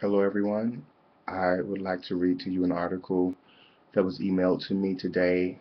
Hello, everyone. I would like to read to you an article that was emailed to me today.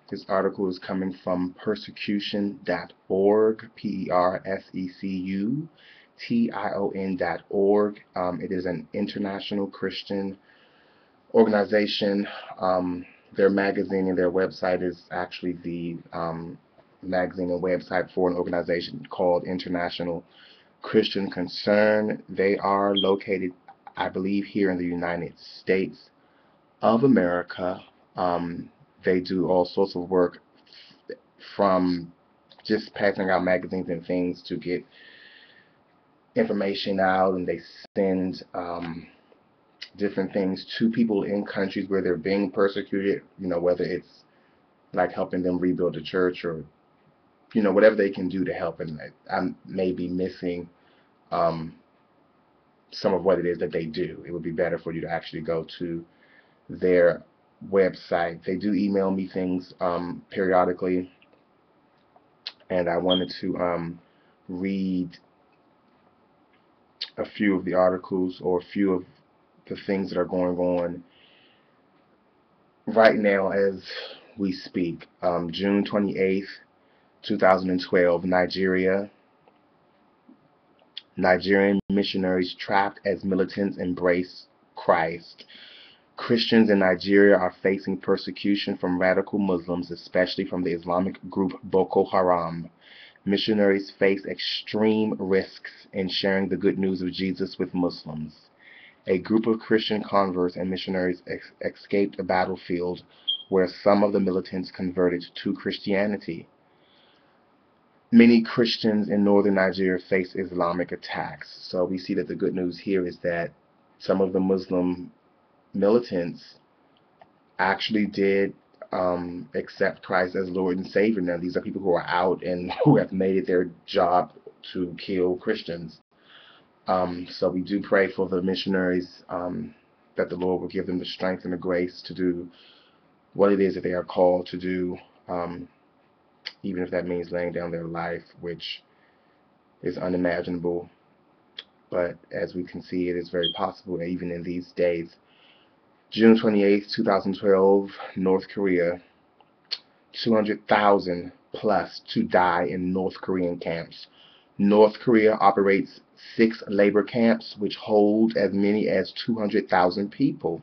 This article is coming from persecution.org, persecution.org. It is an international Christian organization. Their magazine and their website is actually the magazine and website for an organization called International Christian Concern. They are located, I believe, here in the United States of America. Um, they do all sorts of work from just passing out magazines and things to get information out, and they send different things to people in countries where they're being persecuted, whether it's like helping them rebuild a church or, whatever they can do to help. And I may be missing um, some of what it is that they do. It would be better for you to actually go to their website. They do email me things periodically, and I wanted to read a few of the articles or a few of the things that are going on right now as we speak. June 28th, 2012, Nigeria. Nigerian missionaries trapped as militants embrace Christ. Christians in Nigeria are facing persecution from radical Muslims, especially from the Islamic group Boko Haram. Missionaries face extreme risks in sharing the good news of Jesus with Muslims. A group of Christian converts and missionaries escaped a battlefield where some of the militants converted to Christianity. Many Christians in northern Nigeria face Islamic attacks. So we see that the good news here is that some of the Muslim militants actually did accept Christ as Lord and Savior. Now, these are people who are out and who have made it their job to kill Christians. So we do pray for the missionaries, that the Lord will give them the strength and the grace to do what it is that they are called to do, even if that means laying down their life, which is unimaginable. But as we can see, it is very possible even in these days. June 28th, 2012, North Korea, 200,000 plus to die in North Korean camps. North Korea operates 6 labor camps, which hold as many as 200,000 people.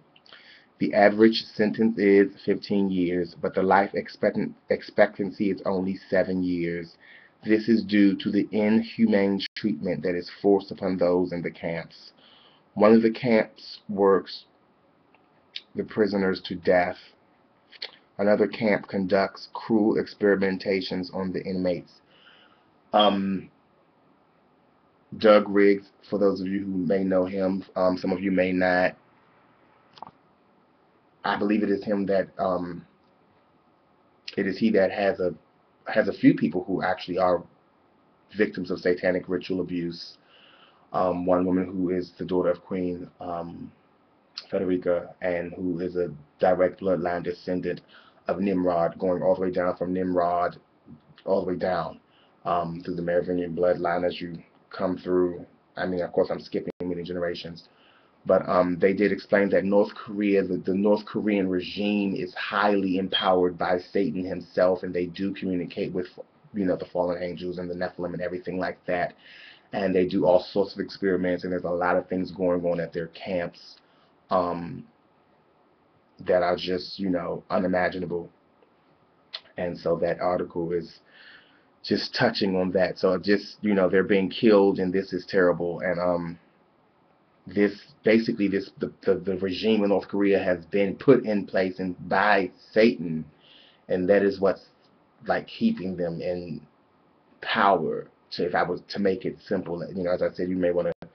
The average sentence is 15 years, but the life expectancy is only 7 years. This is due to the inhumane treatment that is forced upon those in the camps. One of the camps works the prisoners to death. Another camp conducts cruel experimentations on the inmates. Um, Doug Riggs, for those of you who may know him, some of you may not. I believe it is him that it is he that has a few people who actually are victims of satanic ritual abuse. One woman who is the daughter of Queen Frederica, and who is a direct bloodline descendant of Nimrod, going all the way down from Nimrod all the way down through the Merovingian bloodline as you come through. I mean, of course, I'm skipping many generations. But they did explain that North Korea, the North Korean regime is highly empowered by Satan himself, and they do communicate with, the fallen angels and the Nephilim and everything like that. And they do all sorts of experiments, and there's a lot of things going on at their camps um, that are just, unimaginable. And so that article is just touching on that. So just, they're being killed, and this is terrible. And the regime in North Korea has been put in place and by Satan, and that is what's like keeping them in power. So if I was to make it simple, as I said, you may want to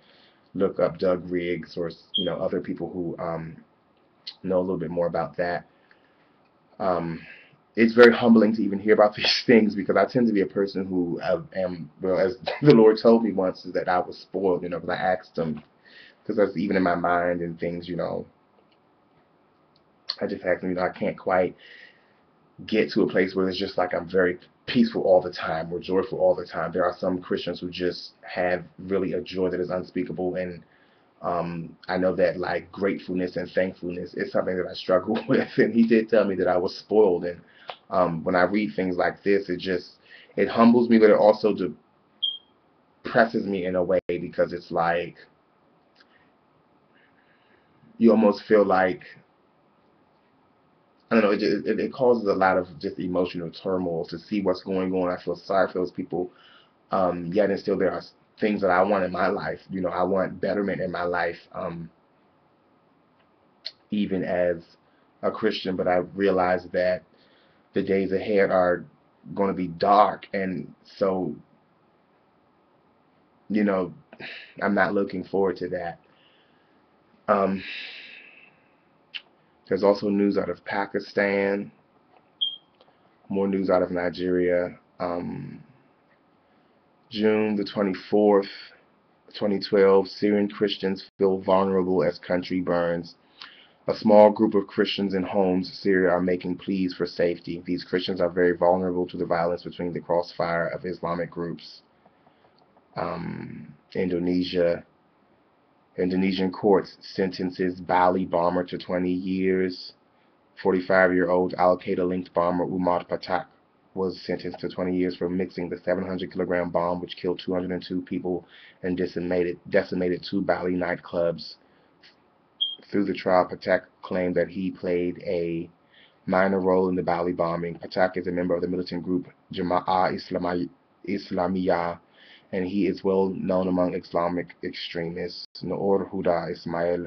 look up Doug Riggs or other people who know a little bit more about that. It's very humbling to even hear about these things, because I tend to be a person who am, well, as the Lord told me once, is that I was spoiled, because I asked him, because that's even in my mind and things, I just asked him, I can't quite get to a place where it's just like I'm very peaceful all the time or joyful all the time. There are some Christians who just have really a joy that is unspeakable, and I know that like gratefulness and thankfulness is something that I struggle with, and he did tell me that I was spoiled. And when I read things like this, it humbles me, but it also depresses me in a way, because it's like you almost feel like, I don't know, it causes a lot of just emotional turmoil to see what's going on. I feel sorry for those people. Yet and still there are things that I want in my life. You know, I want betterment in my life, even as a Christian, but I realize that the days ahead are going to be dark, and so, you know, I'm not looking forward to that. Um, there's also news out of Pakistan, more news out of Nigeria. June the 24th, 2012, Syrian Christians feel vulnerable as country burns. A small group of Christians in Homs, Syria, are making pleas for safety. These Christians are very vulnerable to the violence between the crossfire of Islamic groups. Indonesia. Indonesian courts sentences Bali bomber to 20 years. 45-year-old Al-Qaeda-linked bomber Umar Patak was sentenced to 20 years for mixing the 700-kilogram bomb which killed 202 people and decimated two Bali nightclubs. Through the trial, Patak claimed that he played a minor role in the Bali bombing. Patak is a member of the militant group Jama'ah Islamiyah, and he is well known among Islamic extremists. Noor Huda Ismail,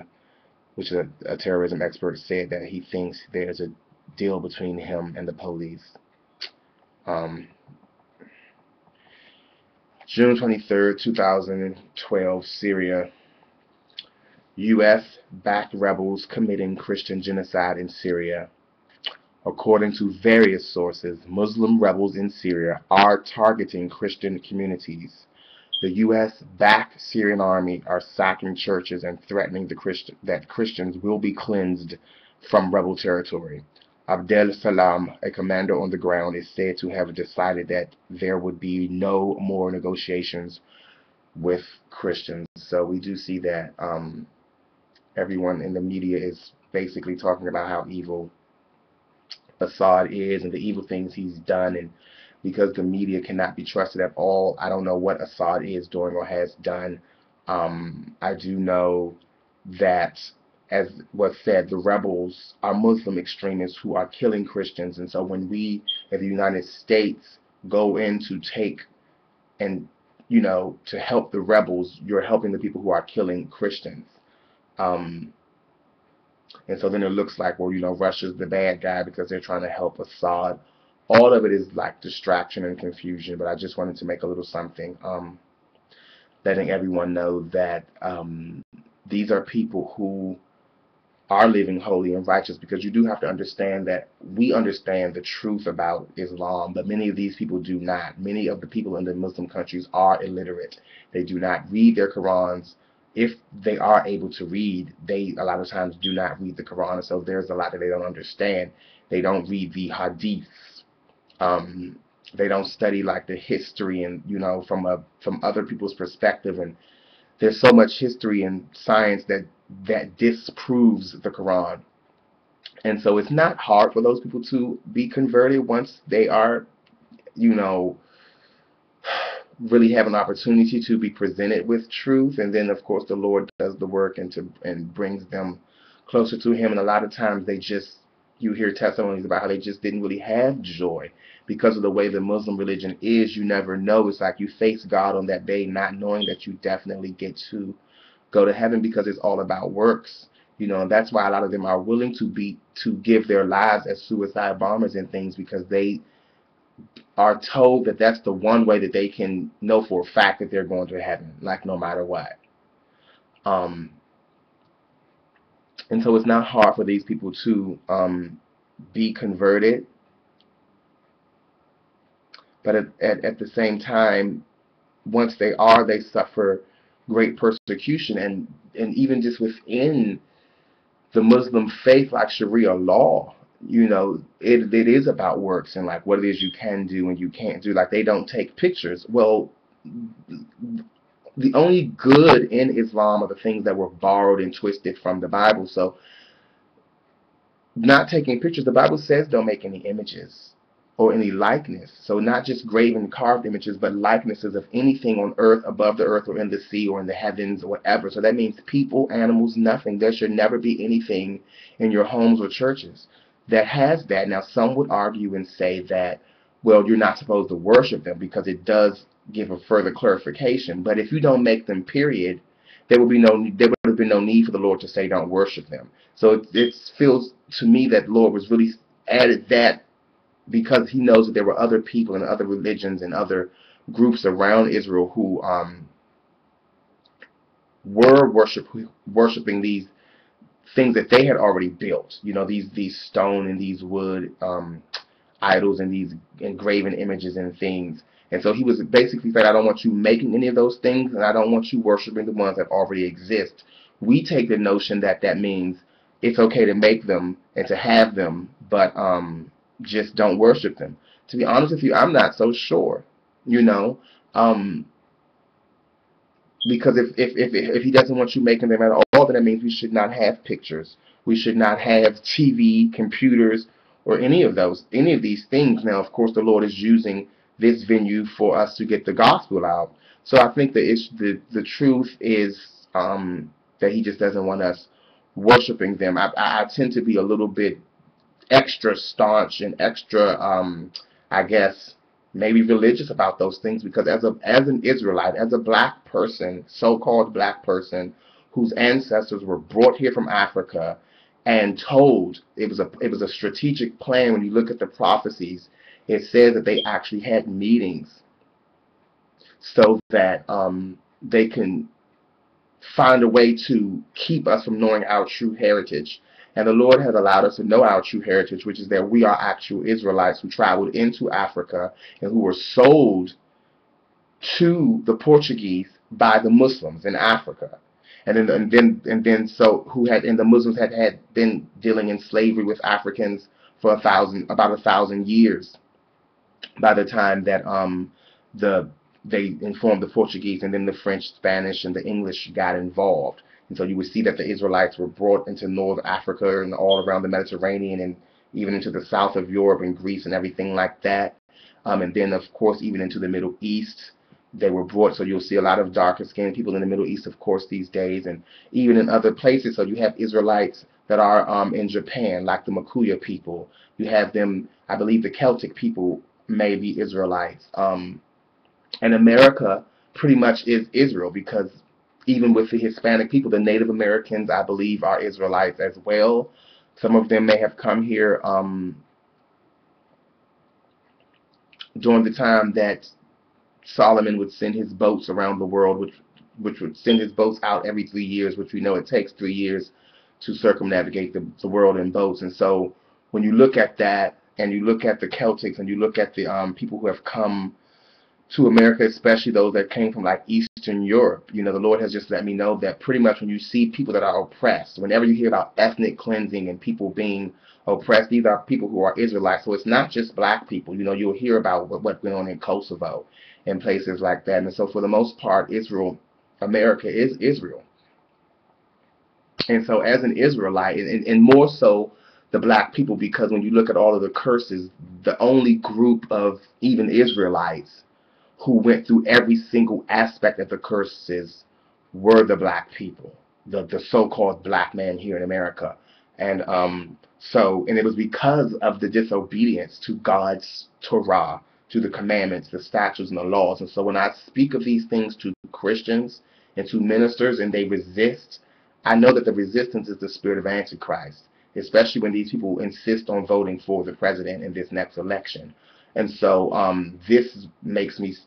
which is a terrorism expert, said that he thinks there's a deal between him and the police. June 23rd, 2012, Syria. U.S.-backed rebels committing Christian genocide in Syria. According to various sources, Muslim rebels in Syria are targeting Christian communities. The U.S.-backed Syrian army are sacking churches and threatening that Christians will be cleansed from rebel territory. Abdel Salam, a commander on the ground, is said to have decided that there would be no more negotiations with Christians. So we do see that everyone in the media is basically talking about how evil Assad is and the evil things he's done, and because the media cannot be trusted at all, I don't know what Assad is doing or has done. I do know that, as was said, the rebels are Muslim extremists who are killing Christians, and so when we, as the United States, go in to take and, to help the rebels, you're helping the people who are killing Christians. And so then it looks like, well, Russia's the bad guy because they're trying to help Assad. All of it is like distraction and confusion, but I just wanted to make a little something, letting everyone know that these are people who are living holy and righteous, because you do have to understand that we understand the truth about Islam, but many of these people do not. Many of the people in the Muslim countries are illiterate. They do not read their Qurans. If they are able to read, they a lot of times do not read the Quran, so there's a lot that they don't understand. They don't read the hadiths. They don't study like the history and from other people's perspective, and there's so much history and science that disproves the Quran. And so it's not hard for those people to be converted once they are, really have an opportunity to be presented with truth. And then, of course, the Lord does the work and brings them closer to Him. And a lot of times you hear testimonies about how they just didn't really have joy because of the way the Muslim religion is. You never know. It's like you face God on that day not knowing that you definitely get to go to heaven, because it's all about works. And that's why a lot of them are willing to give their lives as suicide bombers and things, because they are told that that's the one way that they can know for a fact that they're going to heaven, like no matter what. And so it's not hard for these people to be converted, but at the same time, once they are, they suffer great persecution, and even just within the Muslim faith, like Sharia law, it is about works and like what it is you can do and you can't do. Like they don't take pictures. Well, only good in Islam are the things that were borrowed and twisted from the Bible. So not taking pictures, the Bible says don't make any images or any likeness. So not just graven, carved images, but likenesses of anything on earth, above the earth, or in the sea, or in the heavens, or whatever. So that means people, animals, nothing. There should never be anything in your homes or churches that has that. Now, some would argue and say that, well, you're not supposed to worship them because it does give a further clarification. But if you don't make them, period, there would have been no need for the Lord to say don't worship them. So it feels to me that the Lord was really added that because he knows that there were other people and other religions and other groups around Israel who were worshiping these things that they had already built. You know, these stone and these wood idols and these engraven images and things. And so he was basically saying, I don't want you making any of those things, and I don't want you worshiping the ones that already exist. We take the notion that that means it's okay to make them and to have them, but just don't worship them. To be honest with you, I'm not so sure, you know, because if he doesn't want you making them at all, then that means we should not have pictures. We should not have TV, computers, or any of these things. Now, of course, the Lord is using this venue for us to get the gospel out. So I think that the truth is that he just doesn't want us worshiping them. I tend to be a little bit extra staunch and extra, I guess, maybe religious about those things, because as an Israelite, as a black person, so-called black person, whose ancestors were brought here from Africa and told it was a strategic plan. When you look at the prophecies, it says that they actually had meetings so that they can find a way to keep us from knowing our true heritage. And the Lord has allowed us to know our true heritage, which is that we are actual Israelites who traveled into Africa and who were sold to the Portuguese by the Muslims in Africa. And then so who had and the Muslims had been dealing in slavery with Africans for about 1,000 years by the time that they informed the Portuguese, and then the French, Spanish, and the English got involved. And so you would see that the Israelites were brought into North Africa and all around the Mediterranean, and even into the south of Europe and Greece and everything like that. And then, of course, even into the Middle East, they were brought. So you'll see a lot of darker skinned people in the Middle East, of course, these days, and even in other places. So you have Israelites that are in Japan, like the Makuya people. You have them, I believe the Celtic people may be Israelites. And America pretty much is Israel, because even with the Hispanic people, the Native Americans, I believe, are Israelites as well. Some of them may have come here during the time that Solomon would send his boats around the world, which would send his boats out every 3 years, which we know it takes 3 years to circumnavigate the world in boats. And so when you look at that, and you look at the Celtics, and you look at the people who have come to America, especially those that came from like Eastern Europe, you know, the Lord has just let me know that pretty much when you see people that are oppressed, whenever you hear about ethnic cleansing and people being oppressed, these are people who are Israelites. So it's not just black people. You know, you'll hear about what went on in Kosovo and places like that. And so for the most part, America is Israel. And so as an Israelite, and more so the black people, because when you look at all of the curses, the only group of even Israelites who went through every single aspect of the curses were the black people, the so-called black man here in America. And and it was because of the disobedience to God's Torah, to the commandments, the statutes, and the laws. And so when I speak of these things to Christians and to ministers and they resist, I know that the resistance is the spirit of Antichrist, especially when these people insist on voting for the president in this next election. And so this makes me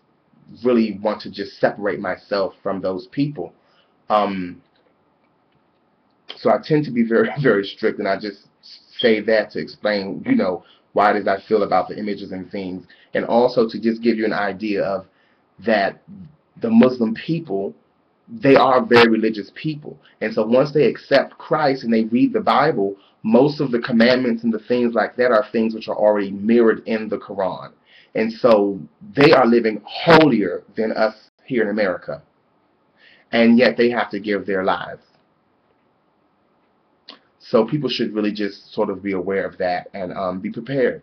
really want to just separate myself from those people. So I tend to be very, very strict, and I just say that to explain, you know, why it is I feel about the images and things, and also to just give you an idea of that the Muslim people, they are very religious people. And so once they accept Christ and they read the Bible, most of the commandments and the things like that are things which are already mirrored in the Quran. And so they are living holier than us here in America. and yet they have to give their lives. So people should really just sort of be aware of that and be prepared.